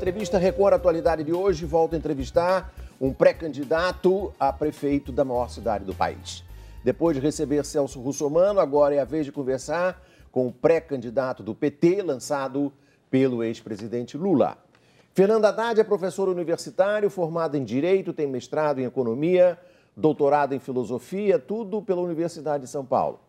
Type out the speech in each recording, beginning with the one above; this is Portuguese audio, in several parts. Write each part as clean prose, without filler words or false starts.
Entrevista Record Atualidade de hoje volta a entrevistar um pré-candidato a prefeito da maior cidade do país. Depois de receber Celso Russomano, agora é a vez de conversar com o pré-candidato do PT, lançado pelo ex-presidente Lula. Fernando Haddad é professor universitário, formado em Direito, tem mestrado em Economia, doutorado em Filosofia, tudo pela Universidade de São Paulo.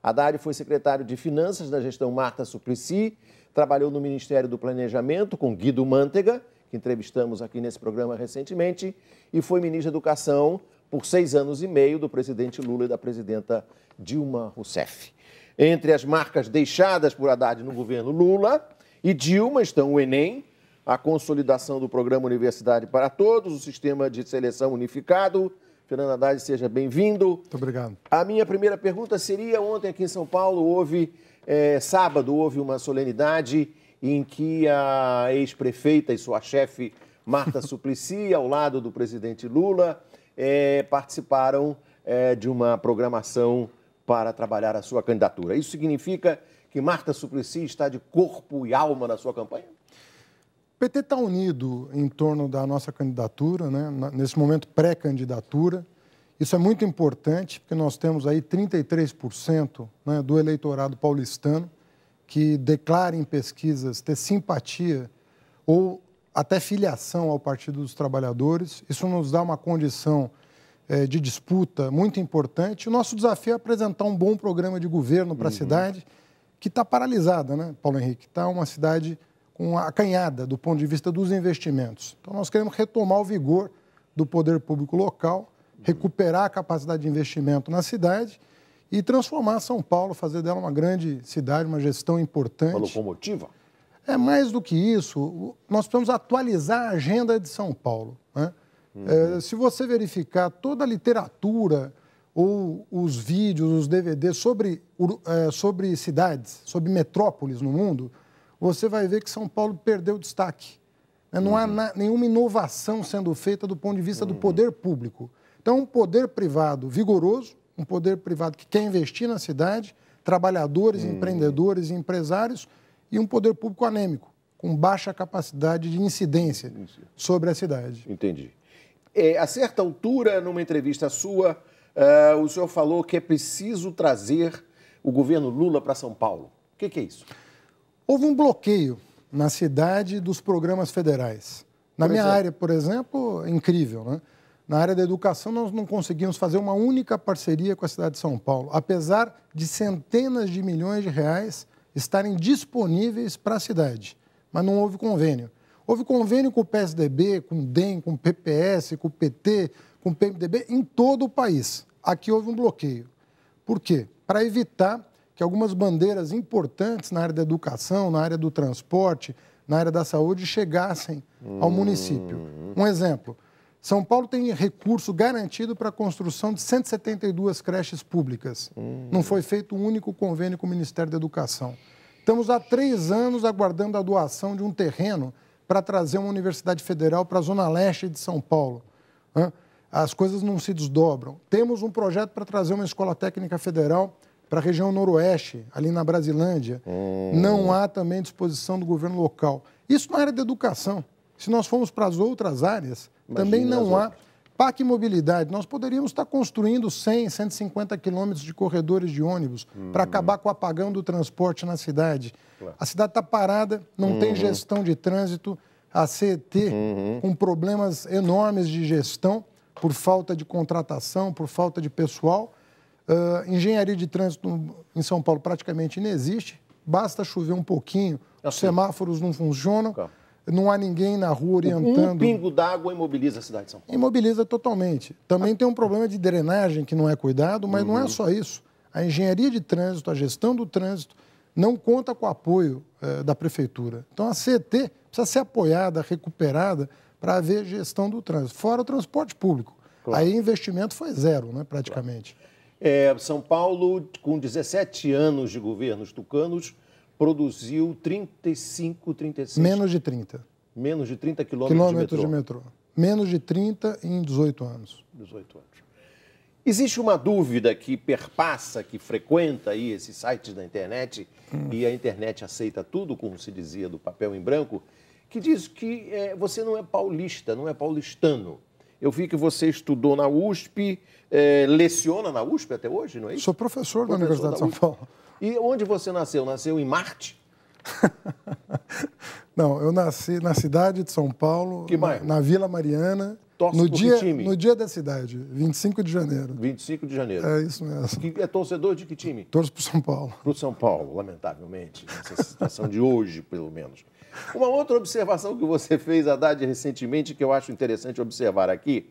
Haddad foi secretário de Finanças da gestão Marta Suplicy, trabalhou no Ministério do Planejamento com Guido Mantega, que entrevistamos aqui nesse programa recentemente, e foi ministro da Educação por 6 anos e meio do presidente Lula e da presidenta Dilma Rousseff. Entre as marcas deixadas por Haddad no governo Lula e Dilma estão o Enem, a consolidação do programa Universidade para Todos, o sistema de seleção unificado. Fernando Haddad, seja bem-vindo. Muito obrigado. A minha primeira pergunta seria, ontem aqui em São Paulo, sábado, houve uma solenidade em que a ex-prefeita e sua chefe, Marta Suplicy, ao lado do presidente Lula, participaram de uma programação para trabalhar a sua candidatura. Isso significa que Marta Suplicy está de corpo e alma na sua campanha? O PT está unido em torno da nossa candidatura, né? Nesse momento pré-candidatura. Isso é muito importante, porque nós temos aí 33%, né, do eleitorado paulistano que declara em pesquisas ter simpatia ou até filiação ao Partido dos Trabalhadores. Isso nos dá uma condição de disputa muito importante. O nosso desafio é apresentar um bom programa de governo para a cidade, que está paralisada, né, Paulo Henrique? Está uma cidade acanhada do ponto de vista dos investimentos. Então, nós queremos retomar o vigor do poder público local, recuperar a capacidade de investimento na cidade e transformar São Paulo, fazer dela uma grande cidade, uma gestão importante. Uma locomotiva? É mais do que isso. Nós precisamos atualizar a agenda de São Paulo, né? Se você verificar toda a literatura ou os vídeos, os DVDs sobre cidades, sobre metrópoles no mundo, você vai ver que São Paulo perdeu destaque. Não há nenhuma inovação sendo feita do ponto de vista do poder público. Então, um poder privado vigoroso, um poder privado que quer investir na cidade, trabalhadores, empreendedores e empresários, e um poder público anêmico, com baixa capacidade de incidência sobre a cidade. Entendi. A certa altura, numa entrevista sua, o senhor falou que é preciso trazer o governo Lula para São Paulo. O que é isso? Houve um bloqueio na cidade dos programas federais. Na minha área, por exemplo, é incrível, né? Na área da educação, nós não conseguimos fazer uma única parceria com a cidade de São Paulo, apesar de centenas de milhões de reais estarem disponíveis para a cidade. Mas não houve convênio. Houve convênio com o PSDB, com o DEM, com o PPS, com o PT, com o PMDB, em todo o país. Aqui houve um bloqueio. Por quê? Para evitar que algumas bandeiras importantes na área da educação, na área do transporte, na área da saúde, chegassem ao município. Um exemplo, São Paulo tem recurso garantido para a construção de 172 creches públicas. Não foi feito um único convênio com o Ministério da Educação. Estamos há 3 anos aguardando a doação de um terreno para trazer uma universidade federal para a zona leste de São Paulo. As coisas não se desdobram. Temos um projeto para trazer uma escola técnica federal para a região noroeste, ali na Brasilândia. Não há também disposição do governo local. Isso na área da educação. Se nós formos para as outras áreas, também não há. PAC Mobilidade, nós poderíamos estar construindo 100, 150 quilômetros de corredores de ônibus para acabar com o apagão do transporte na cidade. A cidade está parada, não tem gestão de trânsito, a CET com problemas enormes de gestão, por falta de contratação, por falta de pessoal. Engenharia de trânsito em São Paulo praticamente inexiste, basta chover um pouquinho, os semáforos não funcionam, não há ninguém na rua orientando. Um pingo d'água imobiliza a cidade de São Paulo. Imobiliza totalmente. Também tem um problema de drenagem que não é cuidado, mas não é só isso. A engenharia de trânsito, a gestão do trânsito, não conta com o apoio da prefeitura. Então a CET precisa ser apoiada, recuperada, para haver gestão do trânsito. Fora o transporte público. Aí o investimento foi zero, né, praticamente. São Paulo, com 17 anos de governos tucanos, produziu 36... Menos de 30. Menos de 30 quilômetros de metrô. Menos de 30 em 18 anos. 18 anos. Existe uma dúvida que perpassa, que frequenta aí esses sites da internet, e a internet aceita tudo, como se dizia, do papel em branco, que diz que você não é paulista, não é paulistano. Eu vi que você estudou na USP, leciona na USP até hoje, não é isso? Sou professor da Universidade de São Paulo. E onde você nasceu? Nasceu em Marte? Não, eu nasci na cidade de São Paulo, que bairro? Na Vila Mariana. Torce no por dia, que time? No dia da cidade, 25 de janeiro. 25 de janeiro. É isso mesmo. Que é torcedor de que time? Torço para o São Paulo. Para o São Paulo, lamentavelmente. Nessa situação de hoje, pelo menos. Uma outra observação que você fez, Haddad, recentemente, que eu acho interessante observar aqui,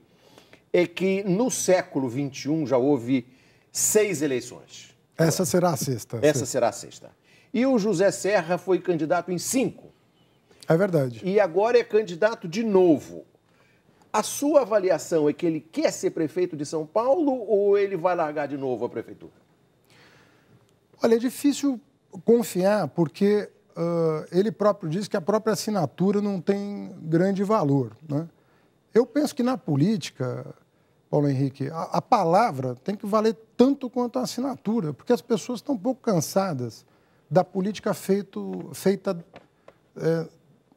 é que no século XXI já houve 6 eleições. Essa será a sexta. Essa será a sexta. E o José Serra foi candidato em 5. É verdade. E agora é candidato de novo. A sua avaliação é que ele quer ser prefeito de São Paulo ou ele vai largar de novo a prefeitura? Olha, é difícil confiar porque ele próprio diz que a própria assinatura não tem grande valor, né? Eu penso que na política, Paulo Henrique, a palavra tem que valer tanto quanto a assinatura, porque as pessoas estão um pouco cansadas da política feita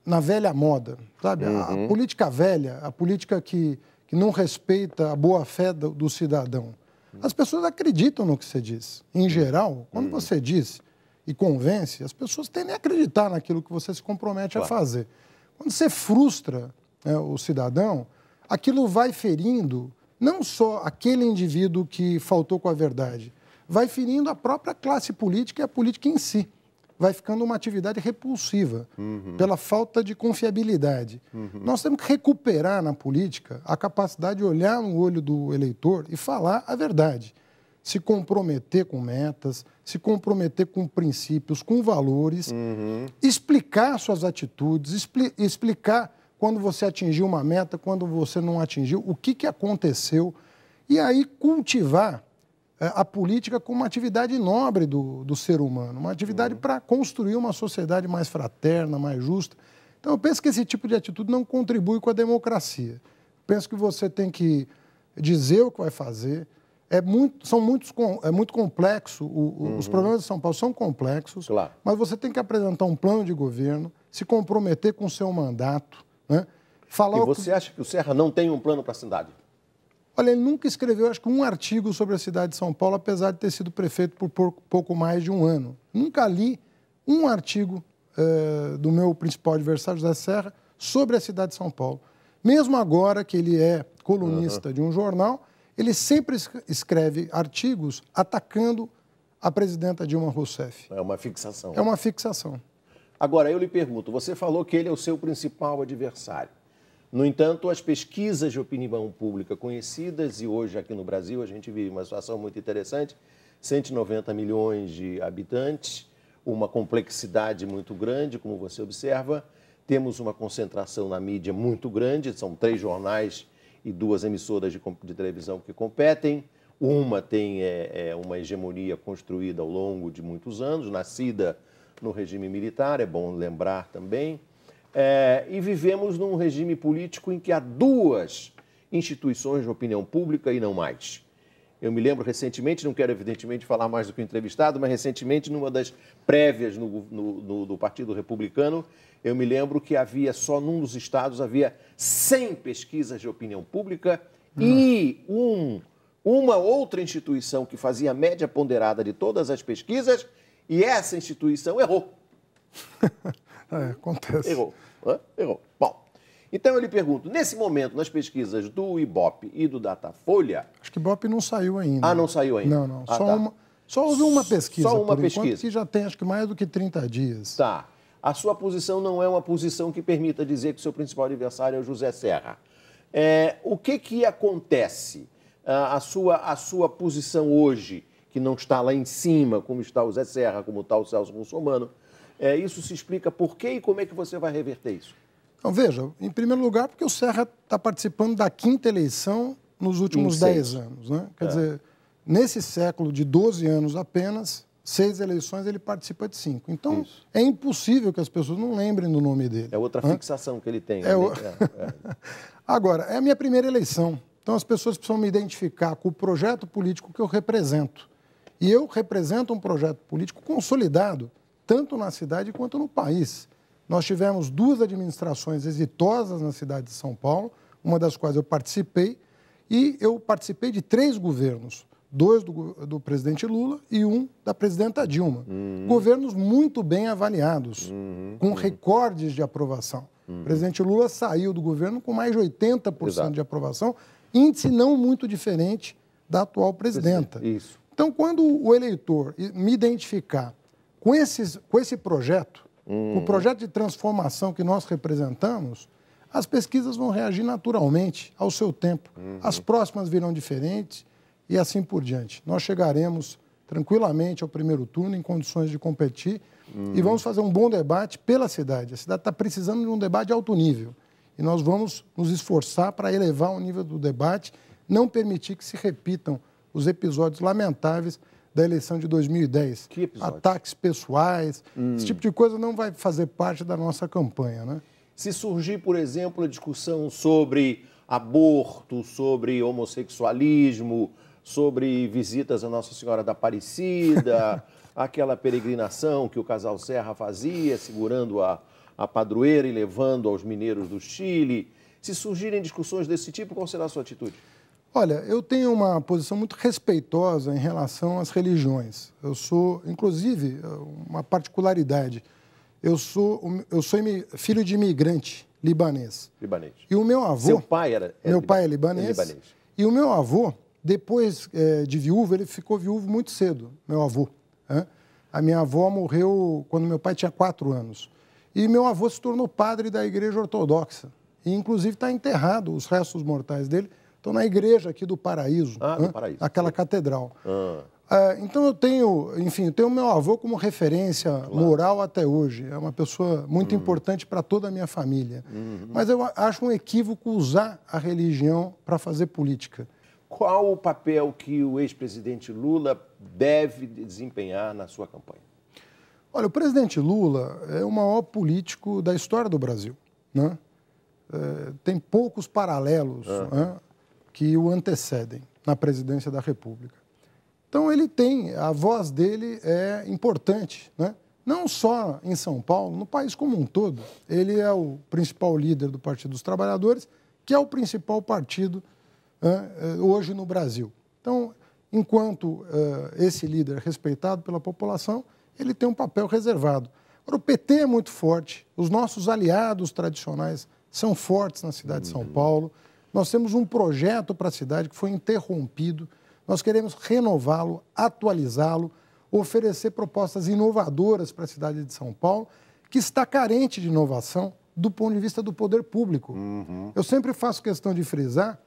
na velha moda, sabe? A política velha, a política que não respeita a boa-fé do cidadão. As pessoas acreditam no que você diz. Em geral, quando você diz e convence, as pessoas tendem a acreditar naquilo que você se compromete a fazer. Quando você frustra o cidadão, aquilo vai ferindo não só aquele indivíduo que faltou com a verdade, vai ferindo a própria classe política e a política em si. Vai ficando uma atividade repulsiva pela falta de confiabilidade. Nós temos que recuperar na política a capacidade de olhar no olho do eleitor e falar a verdade. Se comprometer com metas, se comprometer com princípios, com valores, explicar suas atitudes, explicar quando você atingiu uma meta, quando você não atingiu, o que aconteceu, e aí cultivar a política como uma atividade nobre do ser humano, uma atividade para construir uma sociedade mais fraterna, mais justa. Então, eu penso que esse tipo de atitude não contribui com a democracia. Penso que você tem que dizer o que vai fazer. É muito complexo, os problemas de São Paulo são complexos, claro, mas você tem que apresentar um plano de governo, se comprometer com o seu mandato, né? E você acha que o Serra não tem um plano para a cidade? Olha, ele nunca escreveu, acho que um artigo sobre a cidade de São Paulo, apesar de ter sido prefeito por pouco mais de um ano. Nunca li um artigo do meu principal adversário, José Serra, sobre a cidade de São Paulo. Mesmo agora que ele é colunista de um jornal, ele sempre escreve artigos atacando a presidenta Dilma Rousseff. É uma fixação. É uma fixação. Agora, eu lhe pergunto, você falou que ele é o seu principal adversário. No entanto, as pesquisas de opinião pública conhecidas, e hoje aqui no Brasil a gente vive uma situação muito interessante, 190 milhões de habitantes, uma complexidade muito grande, como você observa, temos uma concentração na mídia muito grande, são 3 jornais e 2 emissoras de televisão que competem, uma tem uma hegemonia construída ao longo de muitos anos, nascida no regime militar, é bom lembrar também, e vivemos num regime político em que há 2 instituições de opinião pública e não mais. Eu me lembro recentemente, não quero evidentemente falar mais do que o entrevistado, mas recentemente numa das prévias do Partido Republicano, eu me lembro que havia só num dos estados, havia 100 pesquisas de opinião pública e uma outra instituição que fazia a média ponderada de todas as pesquisas e essa instituição errou. Acontece. Errou. Errou. Bom, então eu lhe pergunto, nesse momento, nas pesquisas do Ibope e do Datafolha... Acho que o Ibope não saiu ainda. Ah, não saiu ainda? Não. Só houve uma pesquisa, só uma por pesquisa. enquanto, que já tem, acho que mais do que 30 dias. Tá. A sua posição não é uma posição que permita dizer que o seu principal adversário é o José Serra. O que acontece? A sua posição hoje, que não está lá em cima, como está o Zé Serra, como está o Celso Russomano, isso se explica por quê e como é que você vai reverter isso? Então, veja, em primeiro lugar, porque o Serra está participando da 5ª eleição nos últimos 10 anos, né? Quer dizer, nesse século de 12 anos apenas, 6 eleições ele participa de 5. Então, é impossível que as pessoas não lembrem do nome dele. É outra fixação que ele tem. Agora, é a minha primeira eleição. Então, as pessoas precisam me identificar com o projeto político que eu represento. E eu represento um projeto político consolidado, tanto na cidade quanto no país. Nós tivemos 2 administrações exitosas na cidade de São Paulo, uma das quais eu participei, e eu participei de 3 governos, 2 do presidente Lula e 1 da presidenta Dilma. Governos muito bem avaliados, com recordes de aprovação. O presidente Lula saiu do governo com mais de 80% Exato. de aprovação, índice não muito diferente da atual presidenta. Isso. Então, quando o eleitor me identificar com esse projeto, o projeto de transformação que nós representamos, as pesquisas vão reagir naturalmente ao seu tempo. As próximas virão diferentes e assim por diante. Nós chegaremos tranquilamente ao primeiro turno em condições de competir e vamos fazer um bom debate pela cidade. A cidade está precisando de um debate de alto nível e nós vamos nos esforçar para elevar o nível do debate, não permitir que se repitam os episódios lamentáveis da eleição de 2010. Que episódio? Ataques pessoais, esse tipo de coisa não vai fazer parte da nossa campanha, né? Se surgir, por exemplo, a discussão sobre aborto, sobre homossexualismo, sobre visitas à Nossa Senhora da Aparecida, aquela peregrinação que o casal Serra fazia, segurando a padroeira e levando aos mineiros do Chile. Se surgirem discussões desse tipo, qual será a sua atitude? Olha, eu tenho uma posição muito respeitosa em relação às religiões. Eu sou, inclusive, uma particularidade. Eu sou filho de imigrante libanês. Libanês. E o meu avô... Seu pai era... Meu pai é libanês. E o meu avô, depois de viúvo, ele ficou viúvo muito cedo, meu avô. Né? A minha avó morreu quando meu pai tinha 4 anos. E meu avô se tornou padre da Igreja Ortodoxa. E, inclusive, está enterrado, os restos mortais dele estão na igreja aqui do Paraíso. Do Paraíso. Aquela catedral. Então eu tenho o meu avô como referência moral até hoje. É uma pessoa muito importante para toda a minha família. Mas eu acho um equívoco usar a religião para fazer política. Qual o papel que o ex-presidente Lula deve desempenhar na sua campanha? Olha, o presidente Lula é o maior político da história do Brasil, né? Tem poucos paralelos que o antecedem na presidência da República. Então, a voz dele é importante, né? Não só em São Paulo, no país como um todo. Ele é o principal líder do Partido dos Trabalhadores, que é o principal partido hoje no Brasil. Então, enquanto esse líder é respeitado pela população, ele tem um papel reservado. Agora, o PT é muito forte, os nossos aliados tradicionais são fortes na cidade de São Paulo. Nós temos um projeto para a cidade que foi interrompido. Nós queremos renová-lo, atualizá-lo, oferecer propostas inovadoras para a cidade de São Paulo, que está carente de inovação do ponto de vista do poder público. Eu sempre faço questão de frisar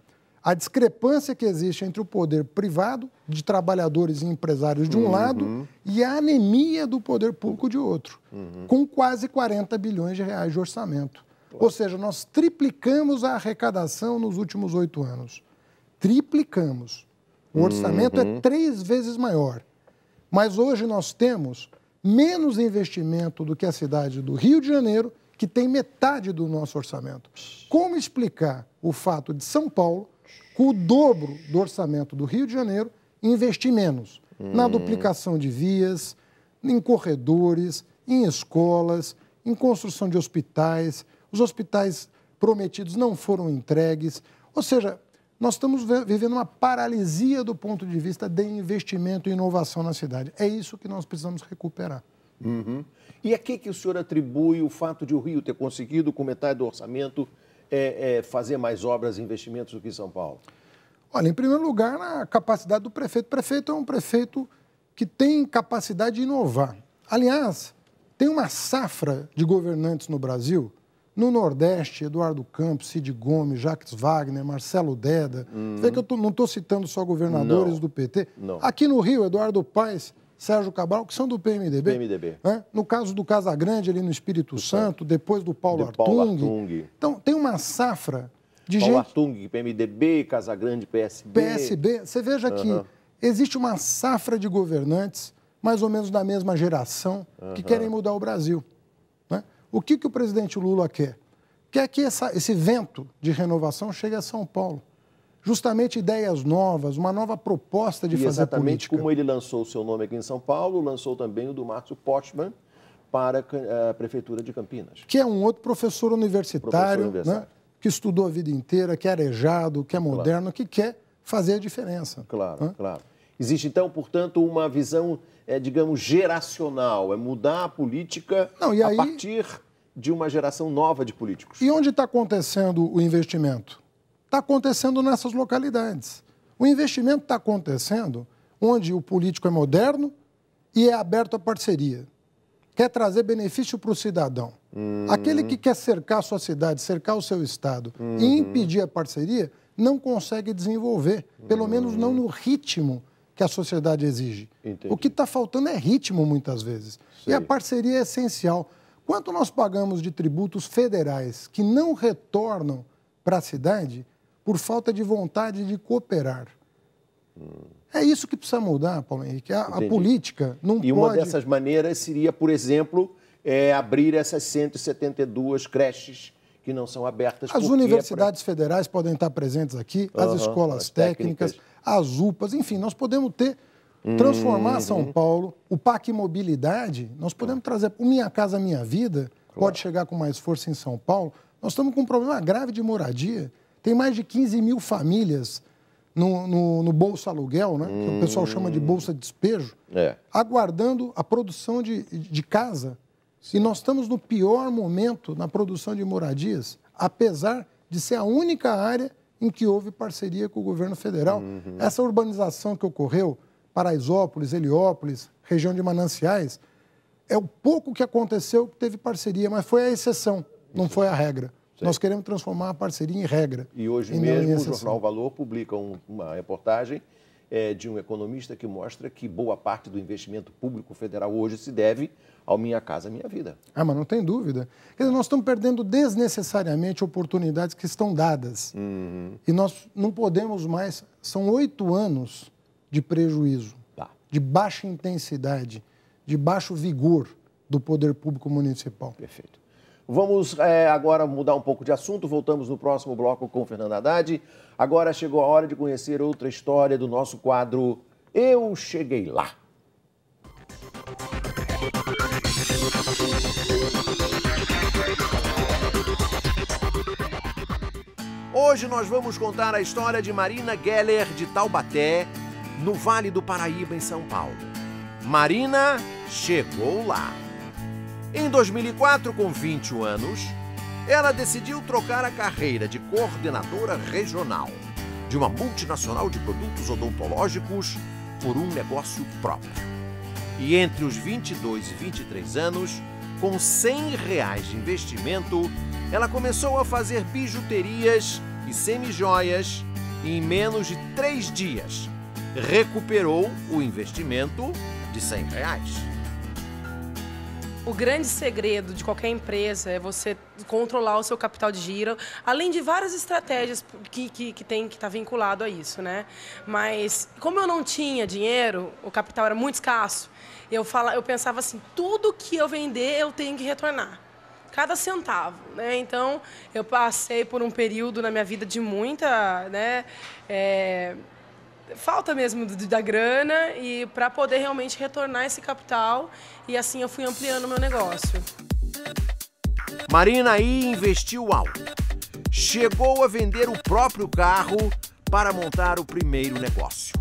a discrepância que existe entre o poder privado, de trabalhadores e empresários de um lado, e a anemia do poder público de outro, com quase 40 bilhões de reais de orçamento. Ou seja, nós triplicamos a arrecadação nos últimos 8 anos. Triplicamos. O orçamento é 3 vezes maior. Mas hoje nós temos menos investimento do que a cidade do Rio de Janeiro, que tem metade do nosso orçamento. Como explicar o fato de São Paulo, com o dobro do orçamento do Rio de Janeiro, investir menos na duplicação de vias, em corredores, em escolas, em construção de hospitais? Os hospitais prometidos não foram entregues. Ou seja, nós estamos vivendo uma paralisia do ponto de vista de investimento e inovação na cidade. É isso que nós precisamos recuperar. E a que o senhor atribui o fato de o Rio ter conseguido, com metade do orçamento, fazer mais obras e investimentos do que São Paulo? Olha, em primeiro lugar, na capacidade do prefeito. O prefeito é um prefeito que tem capacidade de inovar. Aliás, tem uma safra de governantes no Brasil. No Nordeste, Eduardo Campos, Cid Gomes, Jacques Wagner, Marcelo Deda. Você vê que eu não estou citando só governadores do PT. Não. Aqui no Rio, Eduardo Paes, Sérgio Cabral, que são do PMDB. Né? No caso do Casagrande, ali no Espírito Santo, depois do Paulo Artung. Então, tem uma safra de Paulo gente... Artung, PMDB, Casagrande, PSB. PSB. Você veja que existe uma safra de governantes, mais ou menos da mesma geração, que querem mudar o Brasil. Né? O que o presidente Lula quer? Quer que esse vento de renovação chegue a São Paulo. Justamente ideias novas, uma nova proposta de fazer política. Exatamente como ele lançou o seu nome aqui em São Paulo, lançou também o do Márcio Postman para a Prefeitura de Campinas. Que é um outro professor universitário, né, que estudou a vida inteira, que é arejado, que é moderno, que quer fazer a diferença. Claro, né? claro. Existe, então, portanto, uma visão, digamos, geracional, é mudar a política a partir de uma geração nova de políticos. E onde está acontecendo o investimento? Está acontecendo nessas localidades. O investimento está acontecendo onde o político é moderno e é aberto à parceria. Quer trazer benefício para o cidadão. Aquele que quer cercar a sua cidade, cercar o seu estado e impedir a parceria, não consegue desenvolver, pelo menos não no ritmo que a sociedade exige. Entendi. O que está faltando é ritmo, muitas vezes. Sei. E a parceria é essencial. Quanto nós pagamos de tributos federais que não retornam para a cidade por falta de vontade de cooperar? É isso que precisa mudar, Paulo Henrique. A política não pode... E uma dessas maneiras seria, por exemplo, abrir essas 172 creches que não são abertas. As universidades federais podem estar presentes aqui, as escolas técnicas, as UPAs, enfim, nós podemos transformar São Paulo, o PAC Mobilidade, nós podemos trazer o Minha Casa Minha Vida, pode chegar com mais força em São Paulo. Nós estamos com um problema grave de moradia, tem mais de 15 mil famílias no Bolsa Aluguel, né, que o pessoal chama de Bolsa Despejo, aguardando a produção de casa. E nós estamos no pior momento na produção de moradias, apesar de ser a única área em que houve parceria com o governo federal. Essa urbanização que ocorreu, Paraisópolis, Heliópolis, região de Mananciais, é o pouco que aconteceu que teve parceria, mas foi a exceção, não foi a regra. Sim. Nós queremos transformar a parceria em regra. E hoje mesmo o Jornal Valor publica uma reportagem de um economista que mostra que boa parte do investimento público federal hoje se deve ao Minha Casa Minha Vida. Ah, mas não tem dúvida. Quer dizer, nós estamos perdendo desnecessariamente oportunidades que estão dadas. E nós não podemos mais... São 8 anos de prejuízo, de baixa intensidade, de baixo vigor do poder público municipal. Perfeito. Vamos agora mudar um pouco de assunto, voltamos no próximo bloco com o Fernando Haddad. Agora chegou a hora de conhecer outra história do nosso quadro Eu Cheguei Lá. Hoje nós vamos contar a história de Marina Geller de Taubaté, no Vale do Paraíba, em São Paulo. Marina chegou lá. Em 2004, com 21 anos, ela decidiu trocar a carreira de coordenadora regional de uma multinacional de produtos odontológicos por um negócio próprio. E entre os 22 e 23 anos, com R$100 de investimento, ela começou a fazer bijuterias e semijoias e em menos de 3 dias recuperou o investimento de R$100. O grande segredo de qualquer empresa é você controlar o seu capital de giro, além de várias estratégias que está vinculado a isso, né? Mas como eu não tinha dinheiro, o capital era muito escasso, eu pensava assim, tudo que eu vender eu tenho que retornar. Cada centavo, né? Então, eu passei por um período na minha vida de muita, né, falta mesmo da grana e para poder realmente retornar esse capital e assim eu fui ampliando o meu negócio. Marina aí investiu alto. Chegou a vender o próprio carro para montar o primeiro negócio.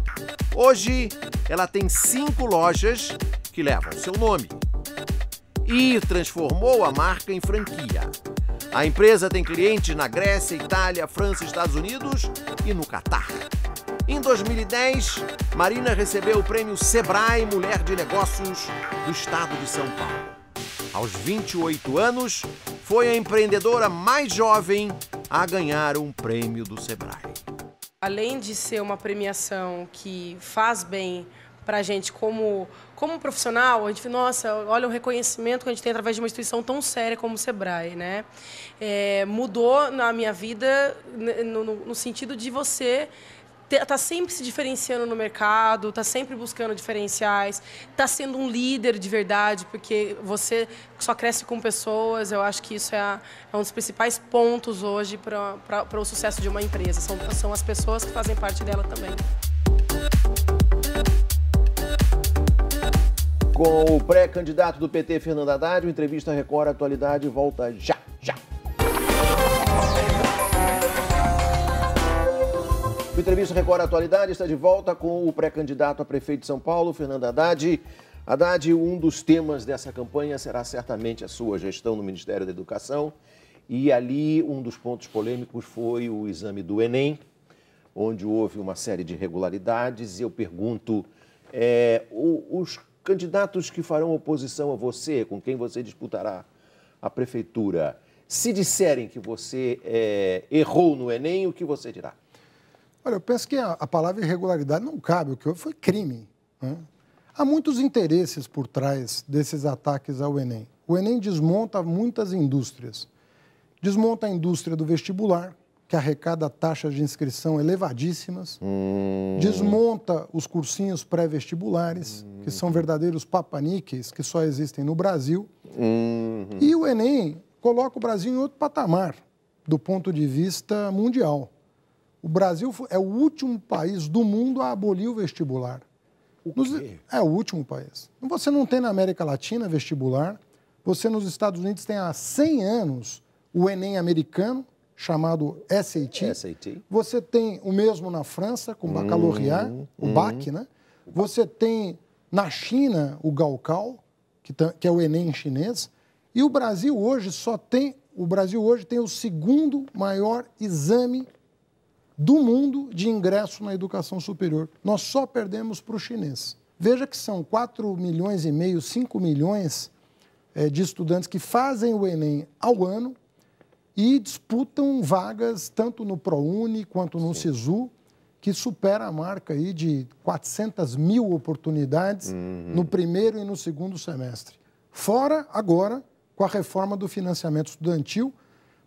Hoje, ela tem 5 lojas que levam seu nome e transformou a marca em franquia. A empresa tem clientes na Grécia, Itália, França, Estados Unidos e no Catar. Em 2010, Marina recebeu o prêmio Sebrae Mulher de Negócios do Estado de São Paulo. Aos 28 anos, foi a empreendedora mais jovem a ganhar um prêmio do Sebrae. Além de ser uma premiação que faz bem para a gente como profissional, a gente fala, nossa, olha o reconhecimento que a gente tem através de uma instituição tão séria como o Sebrae, né? Mudou na minha vida no sentido de você tá sempre se diferenciando no mercado, tá sempre buscando diferenciais, tá sendo um líder de verdade, porque você só cresce com pessoas. Eu acho que isso é um dos principais pontos hoje para o sucesso de uma empresa. São as pessoas que fazem parte dela também. com o pré-candidato do PT, Fernando Haddad. O Entrevista Record Atualidade volta já. O Entrevista Record Atualidade está de volta com o pré-candidato a prefeito de São Paulo, Fernando Haddad. Haddad, um dos temas dessa campanha será certamente a sua gestão no Ministério da Educação. E ali um dos pontos polêmicos foi o exame do Enem, onde houve uma série de irregularidades. E eu pergunto, os candidatos que farão oposição a você, com quem você disputará a prefeitura, se disserem que você errou no Enem, o que você dirá? Olha, eu penso que a palavra irregularidade não cabe, o que houve foi crime, né? Há muitos interesses por trás desses ataques ao Enem. O Enem desmonta muitas indústrias. Desmonta a indústria do vestibular, que arrecada taxas de inscrição elevadíssimas. Desmonta os cursinhos pré-vestibulares, que são verdadeiros papaníqueis, que só existem no Brasil. E o Enem coloca o Brasil em outro patamar, do ponto de vista mundial. O Brasil é o último país do mundo a abolir o vestibular. É o último país. Você não tem na América Latina vestibular. Você nos Estados Unidos tem há 100 anos o Enem americano, chamado SAT. Você tem o mesmo na França, com o baccalaureat, o BAC, né? Você tem na China o Gaokao, que é o Enem chinês. E o Brasil hoje tem o segundo maior exame do mundo de ingresso na educação superior. Nós só perdemos para o chinês. Veja que são 4,5 milhões, 5 milhões de estudantes que fazem o Enem ao ano e disputam vagas tanto no ProUni quanto no SISU, que supera a marca aí de 400 mil oportunidades no primeiro e no segundo semestre. Fora, agora, com a reforma do financiamento estudantil.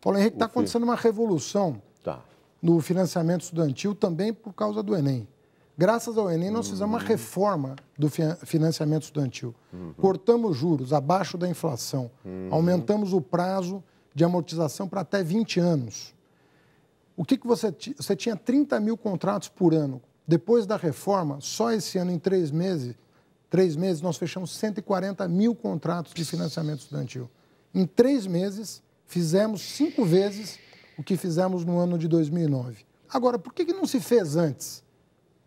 Paulo Henrique, está acontecendo uma revolução no financiamento estudantil também por causa do Enem. Graças ao Enem, nós fizemos uma reforma do financiamento estudantil. Cortamos juros abaixo da inflação. Aumentamos o prazo de amortização para até 20 anos. O que você tinha 30 mil contratos por ano. Depois da reforma, só esse ano, em 3 meses, nós fechamos 140 mil contratos de financiamento estudantil. Em 3 meses, fizemos 5 vezes o que fizemos no ano de 2009. Agora, por que não se fez antes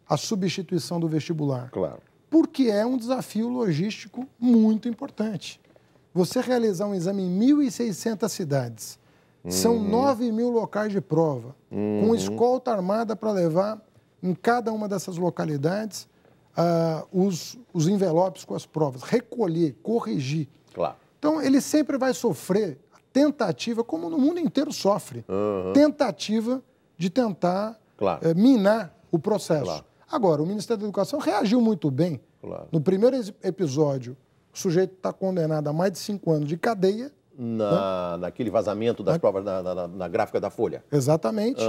a substituição do vestibular? Claro. Porque é um desafio logístico muito importante. Você realizar um exame em 1.600 cidades, são 9 mil locais de prova, com escolta armada para levar em cada uma dessas localidades os envelopes com as provas, recolher, corrigir. Claro. Então, ele sempre vai sofrer tentativa, como no mundo inteiro sofre, tentativa de tentar minar o processo. Claro. Agora, o Ministério da Educação reagiu muito bem. Claro. No primeiro episódio, o sujeito está condenado a mais de 5 anos de cadeia. Naquele vazamento das provas na gráfica da Folha. Exatamente.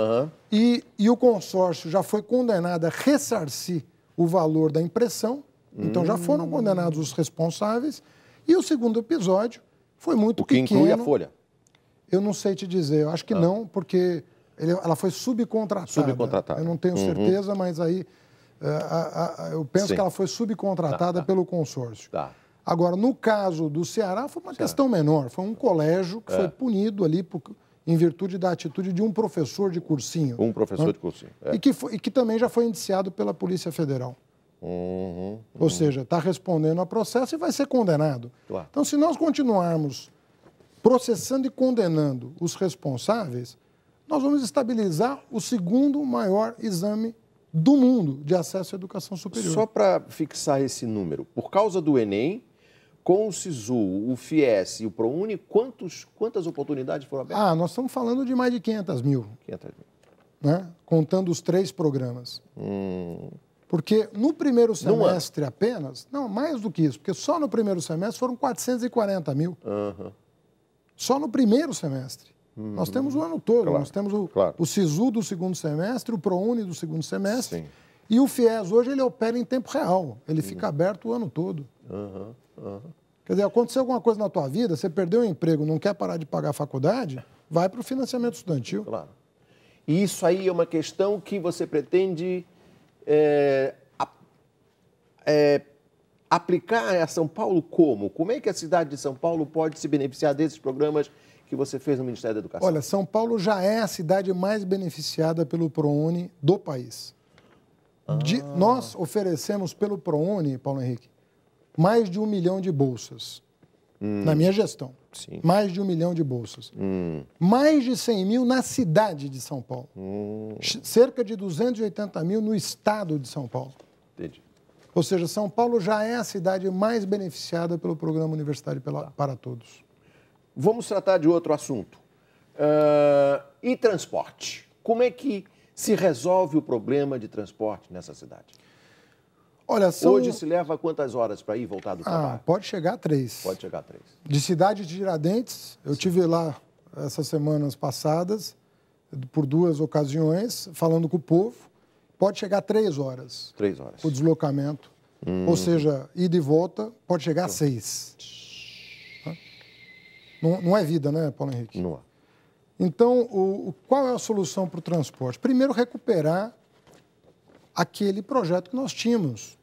E o consórcio já foi condenado a ressarcir o valor da impressão. Então, já foram condenados os responsáveis. E o segundo episódio foi muito pequeno. O que inclui a Folha? Eu não sei te dizer. Eu acho que não, porque ela foi subcontratada. Eu não tenho certeza, mas aí eu penso que ela foi subcontratada pelo consórcio. Agora, no caso do Ceará, foi uma questão menor. Foi um colégio que foi punido ali em virtude da atitude de um professor de cursinho. Um professor de cursinho. E que também já foi indiciado pela Polícia Federal. Ou seja, está respondendo a processo e vai ser condenado. Claro. Então, se nós continuarmos processando e condenando os responsáveis, nós vamos estabilizar o segundo maior exame do mundo de acesso à educação superior. Só para fixar esse número, por causa do Enem, com o SISU, o FIES e o ProUni, quantas oportunidades foram abertas? Nós estamos falando de mais de 500 mil. 500 mil. Né? Contando os 3 programas. Porque no primeiro semestre apenas, não, mais do que isso, porque só no primeiro semestre foram 440 mil. Só no primeiro semestre. Nós temos o ano todo, nós temos o SISU do segundo semestre, o ProUni do segundo semestre, e o FIES hoje ele opera em tempo real, ele fica aberto o ano todo. Quer dizer, aconteceu alguma coisa na tua vida, você perdeu o emprego, não quer parar de pagar a faculdade, vai para o financiamento estudantil. Claro. E isso aí é uma questão que você pretende aplicar a São Paulo como? Como é que a cidade de São Paulo pode se beneficiar desses programas que você fez no Ministério da Educação? Olha, São Paulo já é a cidade mais beneficiada pelo ProUni do país. Nós oferecemos pelo ProUni, Paulo Henrique, mais de 1 milhão de bolsas. Na minha gestão. Sim. Mais de 1 milhão de bolsas. Mais de 100 mil na cidade de São Paulo. Cerca de 280 mil no estado de São Paulo. Entendi. Ou seja, São Paulo já é a cidade mais beneficiada pelo Programa Universitário para Todos. Vamos tratar de outro assunto. E transporte? Como é que se resolve o problema de transporte nessa cidade? Olha, Hoje se leva quantas horas para ir e voltar do trabalho? Pode chegar a 3. Pode chegar a 3. De cidade de Tiradentes, eu estive lá essas semanas passadas, por 2 ocasiões, falando com o povo, pode chegar a 3 horas. 3 horas. O deslocamento. Ou seja, ida e volta, pode chegar a 6. Não é vida, né, Paulo Henrique? Não é. Então, qual é a solução para o transporte? Primeiro, recuperar aquele projeto que nós tínhamos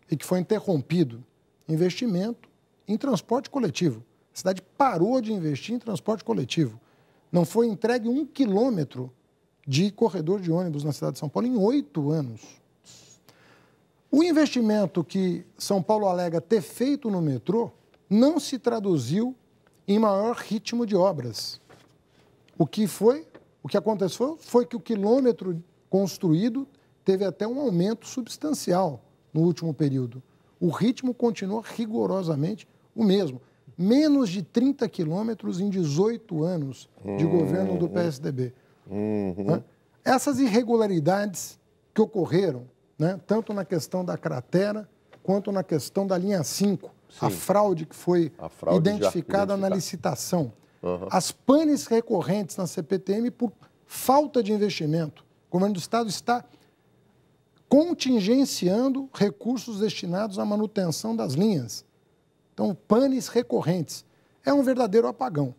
e que foi interrompido. Investimento em transporte coletivo. A cidade parou de investir em transporte coletivo. Não foi entregue 1 quilômetro de corredor de ônibus na cidade de São Paulo em 8 anos. O investimento que São Paulo alega ter feito no metrô não se traduziu em maior ritmo de obras. O que aconteceu foi que o quilômetro construído teve até um aumento substancial no último período. O ritmo continua rigorosamente o mesmo. Menos de 30 quilômetros em 18 anos de governo do PSDB. Essas irregularidades que ocorreram, né, tanto na questão da cratera quanto na questão da linha 5, a fraude que foi identificada na licitação, as panes recorrentes na CPTM por falta de investimento. O governo do Estado está contingenciando recursos destinados à manutenção das linhas. Então, panes recorrentes. É um verdadeiro apagão.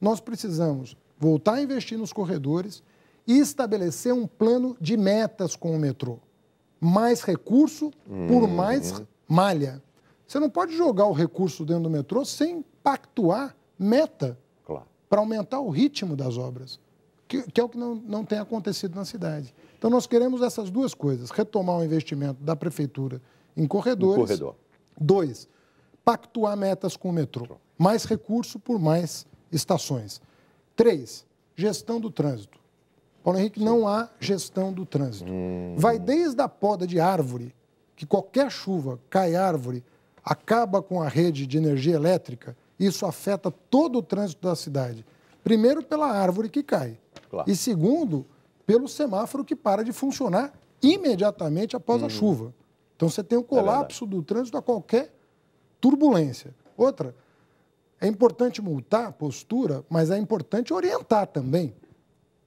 Nós precisamos voltar a investir nos corredores e estabelecer um plano de metas com o metrô. Mais recurso por mais malha. Você não pode jogar o recurso dentro do metrô sem pactuar meta para aumentar o ritmo das obras, que é o que não tem acontecido na cidade. Então, nós queremos essas duas coisas: retomar o investimento da prefeitura em corredores. 2, pactuar metas com o metrô. Mais recurso por mais estações. 3, gestão do trânsito. Paulo Henrique, não há gestão do trânsito. Vai desde a poda de árvore, que qualquer chuva cai árvore, acaba com a rede de energia elétrica, isso afeta todo o trânsito da cidade. Primeiro, pela árvore que cai. E segundo, pelo semáforo que para de funcionar imediatamente após a chuva. Então, você tem um colapso do trânsito a qualquer turbulência. Outra, é importante multar a postura, mas é importante orientar também.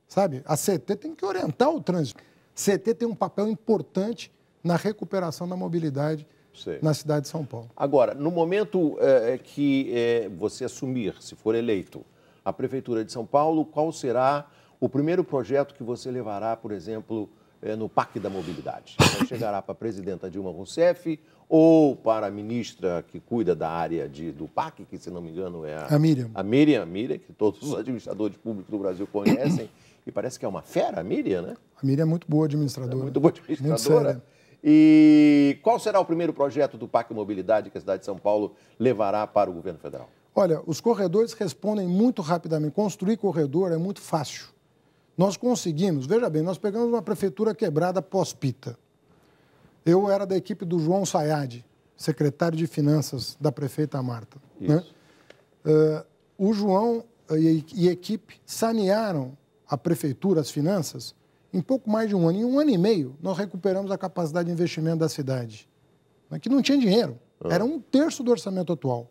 Sabe? A CT tem que orientar o trânsito. A CT tem um papel importante na recuperação da mobilidade na cidade de São Paulo. Agora, no momento que você assumir, se for eleito, a Prefeitura de São Paulo, qual será o primeiro projeto que você levará, por exemplo, no PAC da Mobilidade? Então, chegará para a presidenta Dilma Rousseff ou para a ministra que cuida da área do PAC, que, se não me engano, é a Miriam. A Miriam, que todos os administradores públicos do Brasil conhecem. E parece que é uma fera, a Miriam, né? A Miriam é muito boa administradora. Muito boa administradora. Muito séria. E qual será o primeiro projeto do PAC Mobilidade que a cidade de São Paulo levará para o governo federal? Olha, os corredores respondem muito rapidamente. Construir corredor é muito fácil. Nós conseguimos, veja bem, nós pegamos uma prefeitura quebrada pós-Pita. Eu era da equipe do João Sayad, secretário de Finanças da prefeita Marta. Né? O João e a equipe sanearam a prefeitura, as finanças, em pouco mais de um ano. Em 1 ano e meio, nós recuperamos a capacidade de investimento da cidade, né, que não tinha dinheiro. Era 1/3 do orçamento atual.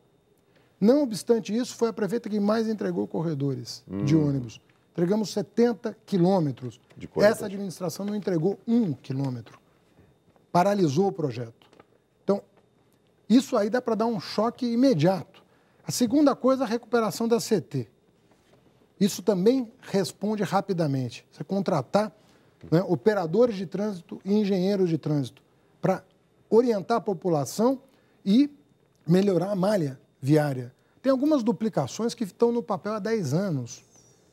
Não obstante isso, foi a prefeita que mais entregou corredores de ônibus. Entregamos 70 quilômetros. Essa administração não entregou 1 quilômetro. Paralisou o projeto. Então, isso aí dá para dar um choque imediato. A segunda coisa, a recuperação da CT. Isso também responde rapidamente. Você contratar, né, operadores de trânsito e engenheiros de trânsito para orientar a população e melhorar a malha viária. Tem algumas duplicações que estão no papel há 10 anos.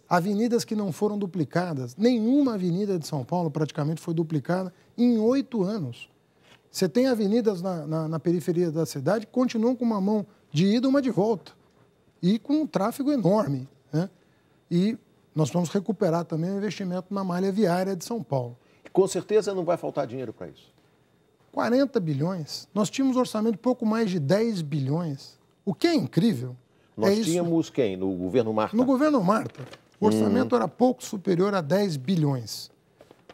Avenidas que não foram duplicadas. Nenhuma avenida de São Paulo praticamente foi duplicada em 8 anos. Você tem avenidas na periferia da cidade que continuam com uma mão de ida e uma de volta. E com um tráfego enorme, né? E nós vamos recuperar também o investimento na malha viária de São Paulo. Com certeza não vai faltar dinheiro para isso. 40 bilhões. Nós tínhamos orçamento de pouco mais de 10 bilhões. O que é incrível. Nós tínhamos quem? No governo Marta? No governo Marta. O orçamento era pouco superior a 10 bilhões.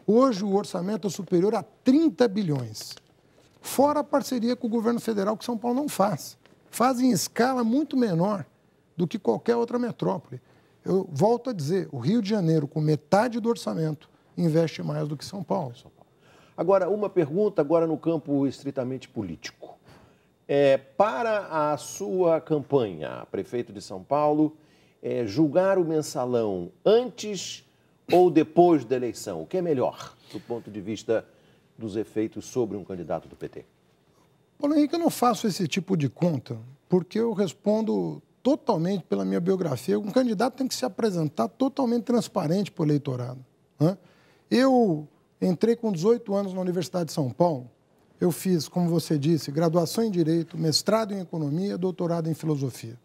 Hoje o orçamento é superior a 30 bilhões. Fora a parceria com o governo federal, que São Paulo não faz. Faz em escala muito menor do que qualquer outra metrópole. Eu volto a dizer, o Rio de Janeiro, com metade do orçamento, investe mais do que São Paulo. Agora, uma pergunta agora no campo estritamente político. Para a sua campanha, prefeito de São Paulo, julgar o mensalão antes ou depois da eleição, o que é melhor do ponto de vista dos efeitos sobre um candidato do PT? Paulo Henrique, eu não faço esse tipo de conta, porque eu respondo totalmente pela minha biografia. Um candidato tem que se apresentar totalmente transparente para o eleitorado, né? Eu entrei com 18 anos na Universidade de São Paulo. Eu fiz, como você disse, graduação em Direito, mestrado em Economia, doutorado em Filosofia.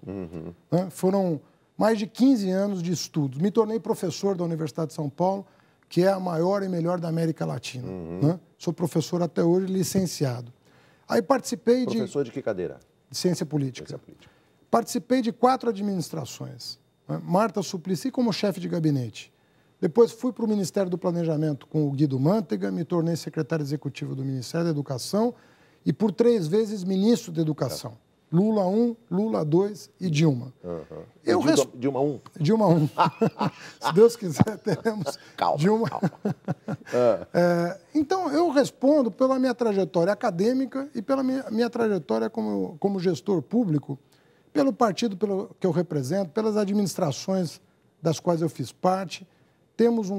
Né? Foram mais de 15 anos de estudos. Me tornei professor da Universidade de São Paulo, que é a maior e melhor da América Latina. Né? Sou professor até hoje, licenciado. Aí participei Professor de que cadeira? De Ciência Política. Ciência Política. Participei de 4 administrações. Né? Marta Suplicy como chefe de gabinete. Depois fui para o Ministério do Planejamento com o Guido Mantega, me tornei secretário executivo do Ministério da Educação e por 3 vezes ministro da Educação. Lula 1, Lula 2 e Dilma. Dilma 1? Dilma 1. Se Deus quiser, teremos Dilma. Calma. Então, eu respondo pela minha trajetória acadêmica e pela minha trajetória como gestor público, pelo partido que eu represento, pelas administrações das quais eu fiz parte. Temos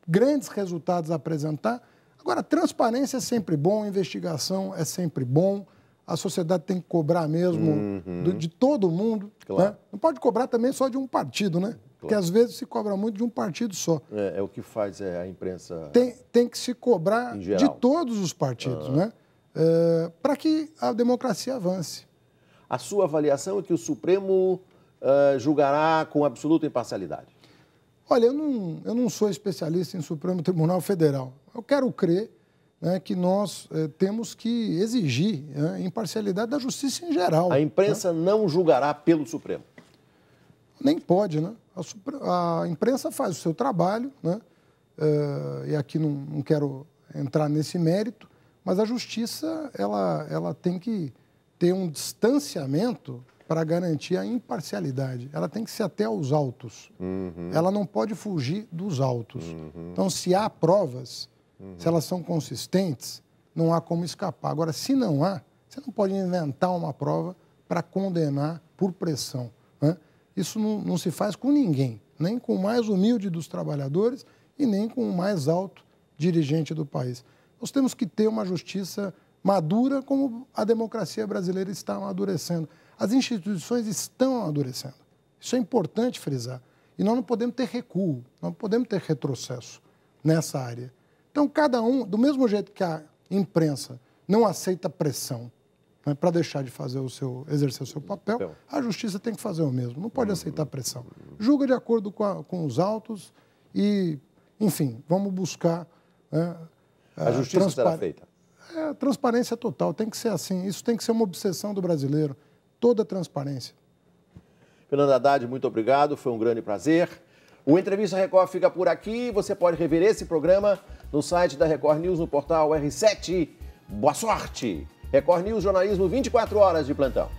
grandes resultados a apresentar. Agora, transparência é sempre bom, investigação é sempre bom. A sociedade tem que cobrar mesmo de todo mundo. Claro. Né? Não pode cobrar também só de um partido, né? Claro. Porque às vezes se cobra muito de um partido só. É o que faz a imprensa... Tem que se cobrar de todos os partidos, né? Para que a democracia avance. A sua avaliação é que o Supremo julgará com absoluta imparcialidade? Olha, eu não sou especialista em Supremo Tribunal Federal. Eu quero crer, né, que nós temos que exigir, né, imparcialidade da justiça em geral. A imprensa, né, não julgará pelo Supremo? Nem pode, né? A imprensa faz o seu trabalho, né? E aqui não quero entrar nesse mérito, mas a justiça ela tem que ter um distanciamento para garantir a imparcialidade. Ela tem que ser até aos autos. Ela não pode fugir dos autos. Então, se há provas, se elas são consistentes, não há como escapar. Agora, se não há, você não pode inventar uma prova para condenar por pressão, né? Isso não se faz com ninguém, nem com o mais humilde dos trabalhadores e nem com o mais alto dirigente do país. Nós temos que ter uma justiça madura como a democracia brasileira está amadurecendo. As instituições estão amadurecendo. Isso é importante frisar. E nós não podemos ter recuo, não podemos ter retrocesso nessa área. Então, cada um, do mesmo jeito que a imprensa não aceita pressão, né, para deixar de exercer o seu papel, a justiça tem que fazer o mesmo. Não pode aceitar pressão. Julga de acordo com os autos e, enfim, vamos buscar... né, a justiça será feita. Transparência total, tem que ser assim. Isso tem que ser uma obsessão do brasileiro. Toda a transparência. Fernando Haddad, muito obrigado, foi um grande prazer. O Entrevista Record fica por aqui. Você pode rever esse programa no site da Record News, no portal R7. Boa sorte! Record News, jornalismo 24 horas de plantão.